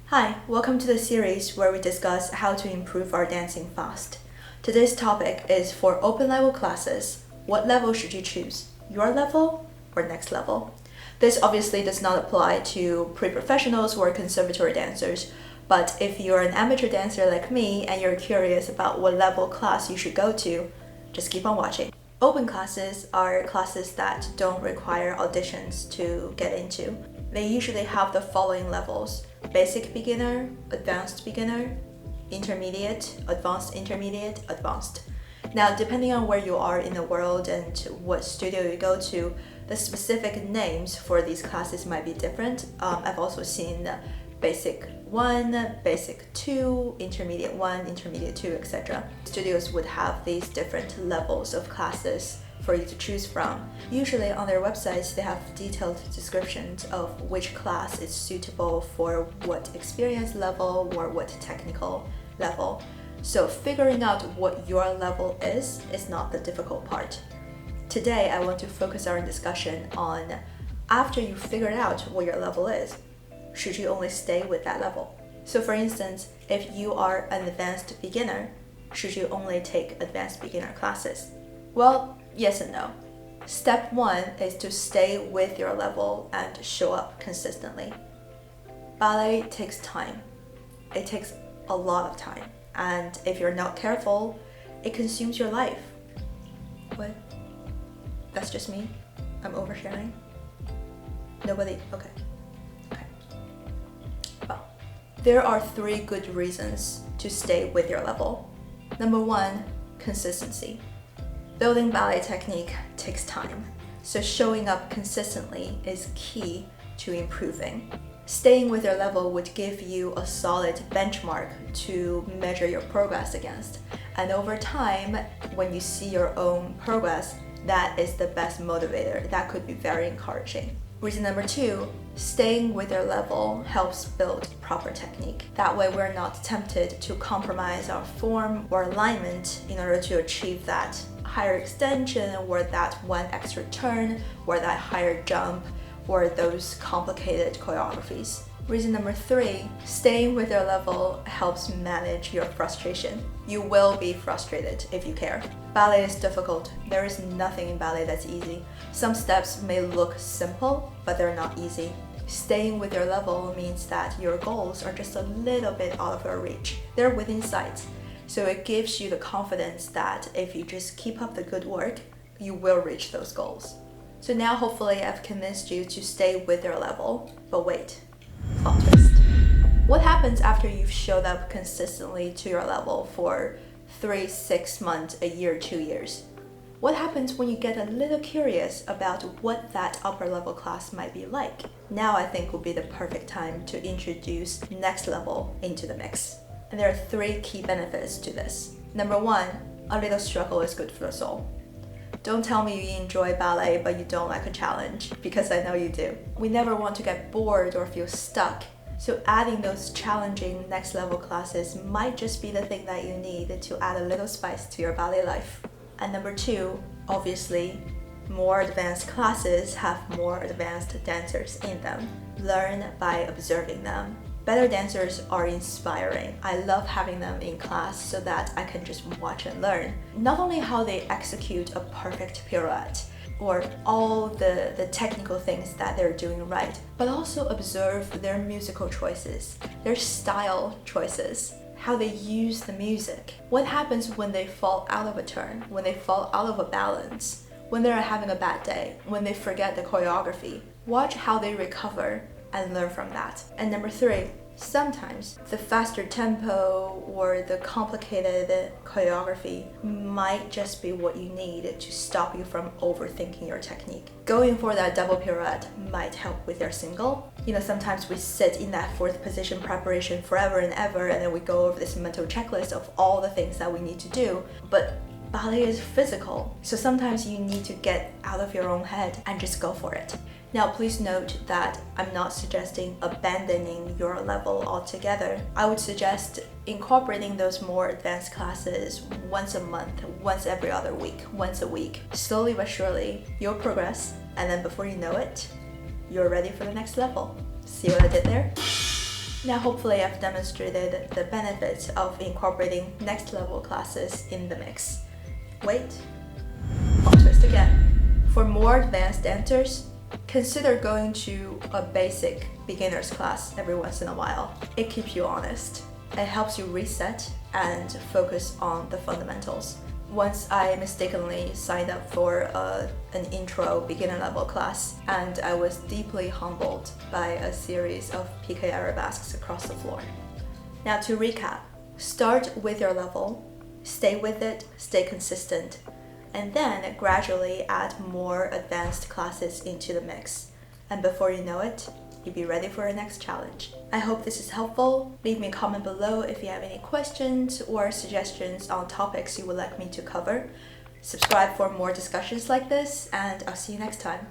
Hi, welcome to the series where we discuss how to improve our dancing fast. Today's topic is for open level classes. What level should you choose? Your level or next level? This obviously does not apply to pre-professionals or conservatory dancers, but if you're an amateur dancer like me and you're curious about what level class you should go to, just keep on watching. Open classes are classes that don't require auditions to get into. They usually have the following levels: basic beginner, advanced beginner, intermediate, advanced intermediate, advanced. Now, depending on where you are in the world and what studio you go to, the specific names for these classes might be different. I've also seen basic 1, basic 2, intermediate 1, intermediate 2, etc. Studios would have these different levels of classes for you to choose from. Usually on their websites, they have detailed descriptions of which class is suitable for what experience level or what technical level. So figuring out what your level is not the difficult part. Today, I want to focus our discussion on after you figured out what your level is, should you only stay with that level? So for instance, if you are an advanced beginner, should you only take advanced beginner classes? Well, yes and no. Step 1 is to stay with your level and show up consistently. Ballet takes time. It takes a lot of time. And if you're not careful, it consumes your life. What? That's just me? I'm oversharing? Nobody? Okay. Well, there are 3 good reasons to stay with your level. Number 1, consistency. Building ballet technique takes time, so showing up consistently is key to improving. Staying with your level would give you a solid benchmark to measure your progress against, and over time, when you see your own progress, that is the best motivator. That could be very encouraging. Reason number 2, staying with your level helps build proper technique. That way we're not tempted to compromise our form or alignment in order to achieve that higher extension or that one extra turn or that higher jump or those complicated choreographies. Reason number 3, staying with your level helps manage your frustration. You will be frustrated if you care. Ballet is difficult. There is nothing in ballet that's easy. Some steps may look simple, but they're not easy. Staying with your level means that your goals are just a little bit out of your reach. They're within sight. So it gives you the confidence that if you just keep up the good work, you will reach those goals. So now hopefully I've convinced you to stay with your level. But wait, plot twist. What happens after you've showed up consistently to your level for 3, 6 months, a year, 2 years? What happens when you get a little curious about what that upper level class might be like? Now I think would be the perfect time to introduce next level into the mix. And there are 3 key benefits to this. Number 1, a little struggle is good for the soul. Don't tell me you enjoy ballet but you don't like a challenge, because I know you do. We never want to get bored or feel stuck. So adding those challenging next level classes might just be the thing that you need to add a little spice to your ballet life. And number 2, obviously, more advanced classes have more advanced dancers in them. Learn by observing them. Better dancers are inspiring. I love having them in class so that I can just watch and learn. Not only how they execute a perfect pirouette or all the technical things that they're doing right, but also observe their musical choices, their style choices, how they use the music. What happens when they fall out of a turn, when they fall out of a balance, when they're having a bad day, when they forget the choreography. Watch how they recover and learn from that. And number 3, sometimes the faster tempo or the complicated choreography might just be what you need to stop you from overthinking your technique. Going for that double pirouette might help with your single. Sometimes we sit in that 4th position preparation forever and ever, and then we go over this mental checklist of all the things that we need to do. But ballet is physical, so sometimes you need to get out of your own head and just go for it. Now, please note that I'm not suggesting abandoning your level altogether. I would suggest incorporating those more advanced classes once a month, once every other week, once a week. Slowly but surely, you'll progress, and then before you know it, you're ready for the next level. See what I did there? Now hopefully I've demonstrated the benefits of incorporating next level classes in the mix. Wait, plot twist again. For more advanced dancers, consider going to a basic beginner's class every once in a while. It keeps you honest. It helps you reset and focus on the fundamentals. Once I mistakenly signed up for an intro beginner level class, and I was deeply humbled by a series of PK arabesques across the floor. Now to recap, start with your level, stay with it, stay consistent, and then gradually add more advanced classes into the mix. And before you know it, you'll be ready for your next challenge. I hope this is helpful. Leave me a comment below if you have any questions or suggestions on topics you would like me to cover. Subscribe for more discussions like this, and I'll see you next time.